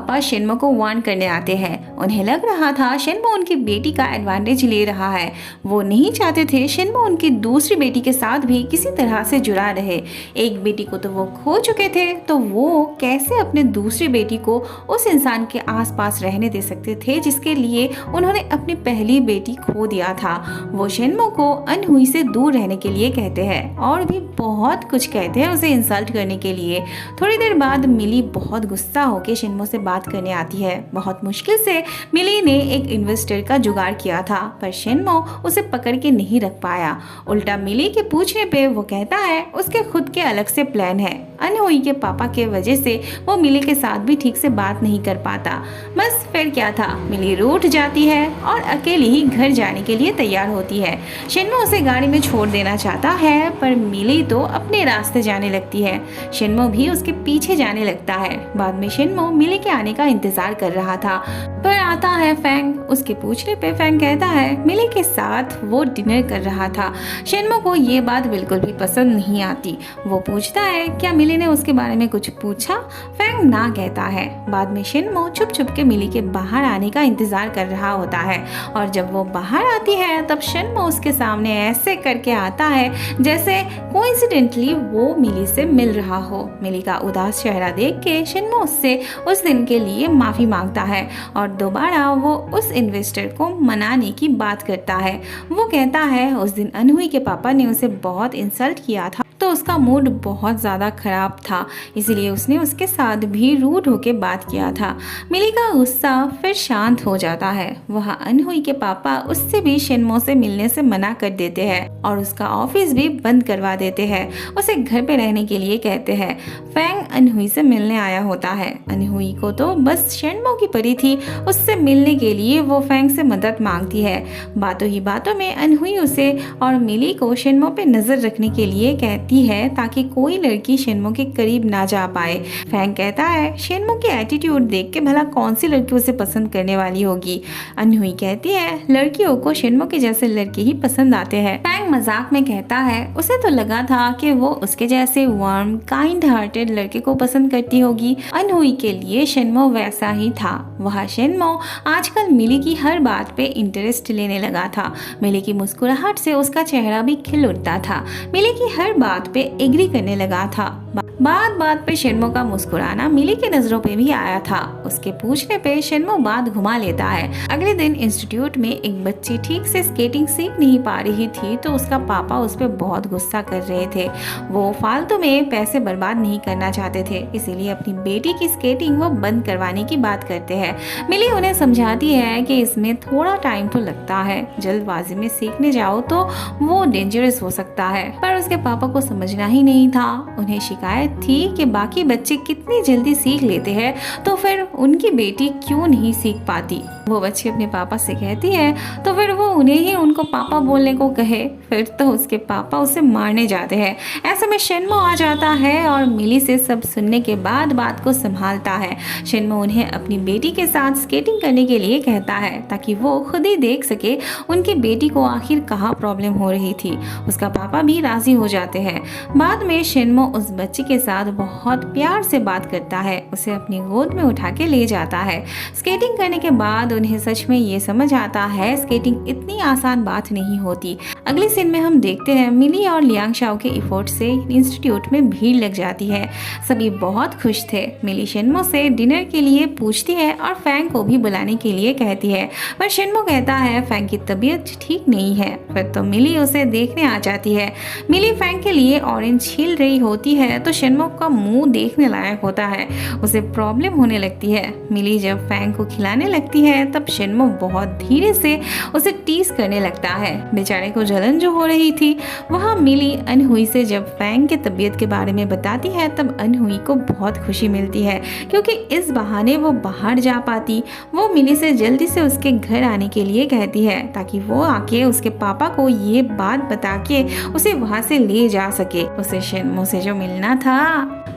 पापा शिन्मो को वार्न करने आते हैं। उन्हें लग रहा था शिन्मो उनकी बेटी का एडवांटेज ले रहा है। वो नहीं चाहते थे शिन्मो उनकी दूसरी बेटी के साथ भी किसी तरह से जुड़ा रहे। एक बेटी को तो वो खो चुके थे, तो वो कैसे अपने दूसरी बेटी को उस इंसान के आसपास रहने दे सकते थे जिसके लिए उन्होंने अपनी पहली बेटी खो दिया था। वो शिन्मो को अनहुई से दूर रहने के लिए कहते हैं और भी बहुत कुछ कहते हैं उसे इंसल्ट करने के लिए। थोड़ी देर बाद मिली बहुत गुस्सा होकर शिन्मो से बात करने आती है। बहुत मुश्किल से मिली ने एक इन्वेस्टर का जुगाड़ किया था, पर शिन्मो उसे पकड़ के नहीं रख पाया। उल्टा मिली के पूछने पे वो कहता है उसके खुद के अलग से प्लान है। अनहुई के पापा के वजह से वो मिली के साथ भी ठीक से बात नहीं कर पाता। बस फिर क्या था, मिली रूठ जाती है और अकेली ही घर जाने के लिए तैयार होती है। शिन्मो उसे गाड़ी में छोड़ देना चाहता है, पर मिली तो अपने रास्ते जाने लगती है। शिन्मो भी उसके पीछे जाने लगता है। बाद में शिन्मो मिली के आने का इंतजार कर रहा था, पर आता है फैंग। उसके पूछने पे फैंग कहता है मिली के साथ वो डिनर कर रहा था। शिन्मो को ये बात बिल्कुल भी पसंद नहीं आती। वो पूछता है क्या मिली ने उसके बारे में कुछ पूछा। फैंग ना कहता है। बाद में शिन्मो छुप छुप के मिली के बाहर आने का इंतजार कर रहा होता है, और जब वो बाहर आती है तब शिन्मो उसके सामने ऐसे करके आता है जैसे कोइंसिडेंटली वो मिली से मिल रहा हो। मिली का उदास चेहरा देख के शिन्मो उससे उस दिन के लिए माफी मांगता है और दोबारा वो उस इन्वेस्टर को मनाने की बात करता है। वो कहता है उस दिन अनहुई के पापा ने उसे बहुत इंसल्ट किया था, तो उसका मूड बहुत ज़्यादा खराब था, इसलिए उसने उसके साथ भी रूड होके बात किया था। मिली का गुस्सा फिर शांत हो जाता है। वहाँ अनहुई के पापा उससे भी शिन्मो से मिलने से मना कर देते हैं और उसका ऑफिस भी बंद करवा देते हैं। उसे घर पे रहने के लिए कहते हैं। फैंग अनहुई से मिलने आया होता है। अनहुई को तो बस शिन्मो की परी थी, उससे मिलने के लिए वो फैंग से मदद मांगती है। बातों ही बातों में अनहुई उसे और मिली को शिन्मो पे नजर रखने के लिए कहती है ताकि कोई लड़की शिन्मो के करीब ना जा पाए। फैंग कहता है शिन्मो की एटीट्यूड देख के भला कौन सी लड़की उसे पसंद करने वाली होगी। अनहुई कहती है लड़कियों को शिन्मो के जैसे लड़के ही पसंद आते हैं। फैंग मजाक में कहता है उसे तो लगा था कि वो उसके जैसे वार्म काइंड हार्टेड लड़के को पसंद करती होगी। अनहुई के लिए शिन्मो वैसा ही था। वह शिन्मो आजकल मिली की हर बात पे इंटरेस्ट लेने लगा था। मिली की मुस्कुराहट से उसका चेहरा भी खिल उठता था। मिली की हर बात पे एग्री करने लगा था। बात बात पे शिन्मो का मुस्कुराना मिली की नजरों पे भी आया था। उसके पूछने पे शिन्मो बात घुमा लेता है। अगले दिन इंस्टीट्यूट में एक बच्ची ठीक से स्केटिंग सीख नहीं पा रही थी, तो उसका पापा उस पर बहुत गुस्सा कर रहे थे। वो फालतू में पैसे बर्बाद नहीं करना चाहते थे, इसीलिए अपनी बेटी की स्केटिंग वो बंद करवाने की बात करते हैं। मिली उन्हें समझाती है कि इसमें थोड़ा टाइम तो लगता है, जल्दबाजी में सीखने जाओ तो वो डेंजरस हो सकता है। पर उसके पापा को समझना ही नहीं था। उन्हें शिकायत थी कि बाकी बच्चे कितनी जल्दी सीख लेते हैं, तो फिर उनकी बेटी क्यों नहीं सीख पाती। वो बच्ची अपने पापा से कहती है तो फिर वो उन्हें ही उनको पापा बोलने को कहे। फिर तो उसके पापा उसे मारने जाते हैं। ऐसे में शिन्मो आ जाता है और मिली से सब सुनने के बाद बात को संभालता है। शिन्मो उन्हें अपनी बेटी के साथ स्केटिंग करने के लिए कहता है ताकि वो खुद ही देख सके उनकी बेटी को आखिर कहाँ प्रॉब्लम हो रही थी। उसका पापा भी राजी हो जाते हैं। बाद में शिन्मो उस बच्ची के साथ बहुत प्यार से बात करता है, उसे अपनी गोद में उठा के ले जाता है। स्केटिंग करने के बाद उन्हें सच में ये समझ आता है स्केटिंग इतनी आसान बात नहीं होती। अगले सीन में हम देखते हैं मिली और लियांग शाओ के एफर्ट से इंस्टीट्यूट में भीड़ लग जाती है। सभी बहुत खुश थे। मिली शिन्मो से डिनर के लिए पूछती है और फैंग को भी बुलाने के लिए कहती है, पर शिन्मो कहता है फैंग की तबीयत ठीक नहीं है। फिर तो मिली उसे देखने आ जाती है। मिली फैंग के लिए ऑरेंज छील रही होती है, तो शिन्मो का मुंह देखने लायक होता है। उसे प्रॉब्लम होने लगती है। मिली जब फैंग को खिलाने लगती है तब शिन्मो बहुत धीरे से उसे टीज करने लगता है। बेचारे को जलन जो हो रही थी। वहाँ मिली अनहुई से जब फैंग के तबीयत के बारे में बताती है तब अनहुई को बहुत खुशी मिलती है, क्योंकि इस बहाने वो बाहर जा पाती। वो मिली से जल्दी से उसके घर आने के लिए कहती है ताकि वो आके उसके पापा को ये बात बता के उसे वहाँ से ले जा सके। उसे शिन्मो से जो मिलना था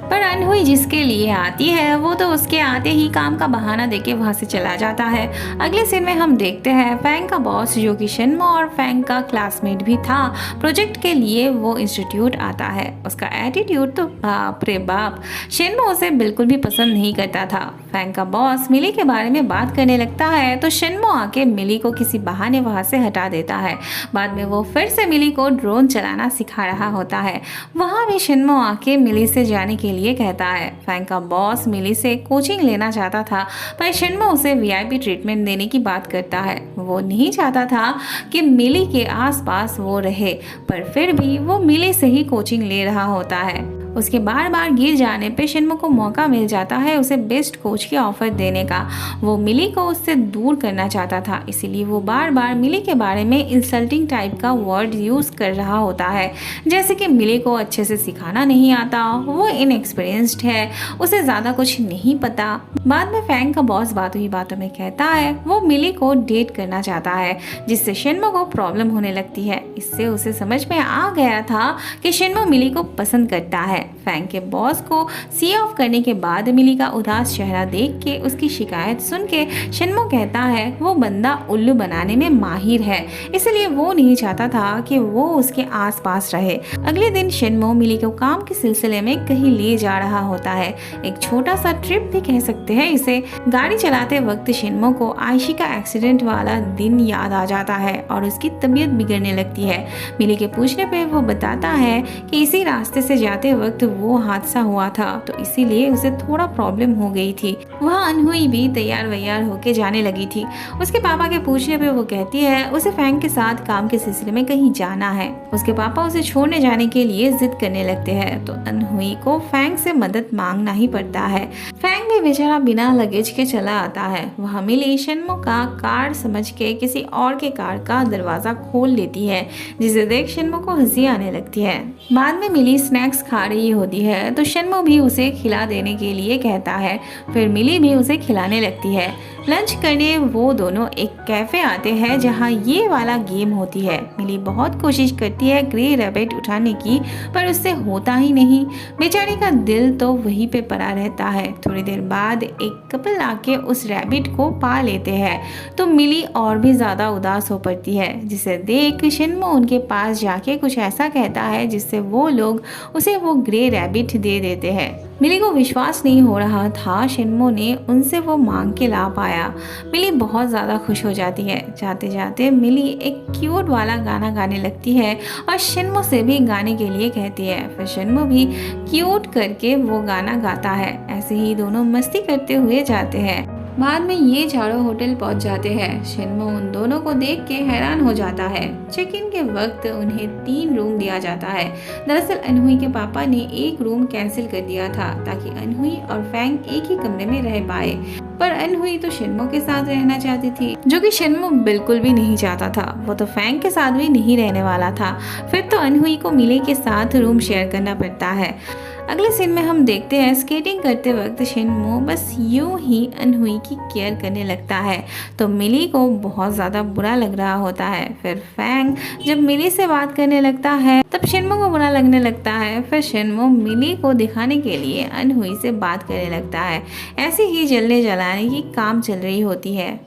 पर अनहुई जिसके लिए आती है वो तो उसके आते ही काम का बहाना देके वहाँ से चला जाता है। अगले सीन में हम देखते हैं फैंग का बॉस जो कि शिन्मो और फैंग का क्लासमेट भी था, प्रोजेक्ट के लिए वो इंस्टीट्यूट आता है। उसका एटीट्यूड तो बाप रे बाप, शिन्मो उसे बिल्कुल भी पसंद नहीं करता था। फैंग का बॉस मिली के बारे में बात करने लगता है तो शिन्मो आके मिली को किसी बहाने वहाँ से हटा देता है। बाद में वो फिर से मिली को ड्रोन चलाना सिखा रहा होता है। वहाँ भी शिन्मो आके मिली से जाने के लिए कहता है। फैंग का बॉस मिली से कोचिंग लेना चाहता था पर शिन्मो उसे वीआईपी ट्रीटमेंट देने की बात करता है। वो नहीं चाहता था कि मिली के आसपास वो रहे, पर फिर भी वो मिली से ही कोचिंग ले रहा होता है। उसके बार बार गिर जाने पे शिन्मो को मौका मिल जाता है उसे बेस्ट कोच की ऑफर देने का। वो मिली को उससे दूर करना चाहता था, इसीलिए वो बार बार मिली के बारे में इंसल्टिंग टाइप का वर्ड यूज़ कर रहा होता है, जैसे कि मिली को अच्छे से सिखाना नहीं आता, वो इनएक्सपीरियंस्ड है, उसे ज़्यादा कुछ नहीं पता। बाद में फैंग का बॉस बातों ही बातों में कहता है वो मिली को डेट करना चाहता है, जिससे शिन्मो को प्रॉब्लम होने लगती है। इससे उसे समझ में आ गया था कि शिन्मो मिली को पसंद करता है। फैंग के बॉस को सी ऑफ करने के बाद मिली का उदास चेहरा देख के उसकी शिकायत सुन के शिन्मो कहता है वो बंदा उल्लू बनाने में माहिर है, इसलिए वो नहीं चाहता था कि वो उसके आसपास रहे। अगले दिन शिन्मो मिली को काम के सिलसिले में कहीं ले जा रहा होता है, एक छोटा सा ट्रिप भी कह सकते हैं इसे। गाड़ी चलाते वक्त शिन्मो को आयशी का एक्सीडेंट वाला दिन याद आ जाता है और उसकी तबीयत बिगड़ने लगती है। मिली के पूछने पे वो बताता है कि इसी रास्ते से जाते वक्त वो हादसा हुआ था, तो इसीलिए उसे थोड़ा प्रॉब्लम हो गई थी। वहाँ अनहुई भी तैयार वैयार होके जाने लगी थी। उसके पापा के पूछने पे वो कहती है उसे फैंग के साथ काम के सिलसिले में कहीं जाना है। उसके पापा उसे छोड़ने जाने के लिए जिद करने लगते हैं, तो अनहुई को फैंग से मदद मांगना ही पड़ता है। फैंग भी बेचारा बिना लगेज के चला आता है। वह मिली शिन्मो का कार समझ के किसी और के कार का दरवाजा खोल लेती है, जिसे देख शिन्मो को हंसी आने लगती है। बाद में मिली स्नैक्स खा रही होती है तो शिन्मो भी उसे खिला देने के लिए कहता है, फिर मिली भी उसे खिलाने लगती है। लंच करने वो दोनों एक कैफे आते हैं जहाँ ये वाला गेम होती है। मिली बहुत कोशिश करती है ग्रे रैबिट उठाने की, पर उससे होता ही नहीं। बेचारी का दिल तो वहीं पे पड़ा रहता है। थोड़ी देर बाद एक कपल आके उस रैबिट को पा लेते हैं तो मिली और भी ज़्यादा उदास हो पड़ती है, जिसे देख शिन्मो उनके पास जाके कुछ ऐसा कहता है जिससे वो लोग उसे वो ग्रे रैबिट दे देते हैं। मिली को विश्वास नहीं हो रहा था शिन्मो ने उनसे वो मांग के ला पाया। मिली बहुत ज़्यादा खुश हो जाती है। जाते जाते मिली एक क्यूट वाला गाना गाने लगती है और शिन्मो से भी गाने के लिए कहती है। फिर शिन्मो भी क्यूट करके वो गाना गाता है। ऐसे ही दोनों मस्ती करते हुए जाते हैं। बाद में ये चारों होटल पहुंच जाते हैं। शिन्मो उन दोनों को देख के हैरान हो जाता है। चेक इन के वक्त उन्हें 3 रूम दिया जाता है। दरअसल अनहुई के पापा ने एक रूम कैंसिल कर दिया था ताकि अनहुई और फैंग एक ही कमरे में रह पाए, पर अनहुई तो शिन्मो के साथ रहना चाहती थी, जो कि शिन्मो बिल्कुल भी नहीं चाहता था। वो तो फैंग के साथ भी नहीं रहने वाला था। फिर तो अनहुई को मिली के साथ रूम शेयर करना पड़ता है। अगले सीन में हम देखते हैं स्केटिंग करते वक्त शिन्मो बस यूं ही अनहुई की केयर करने लगता है, तो मिली को बहुत ज़्यादा बुरा लग रहा होता है। फिर फैंग जब मिली से बात करने लगता है तब शिन्मो को बुरा लगने लगता है। फिर शिन्मो मिली को दिखाने के लिए अनहुई से बात करने लगता है। ऐसे ही जलने जलाने की काम चल रही होती है।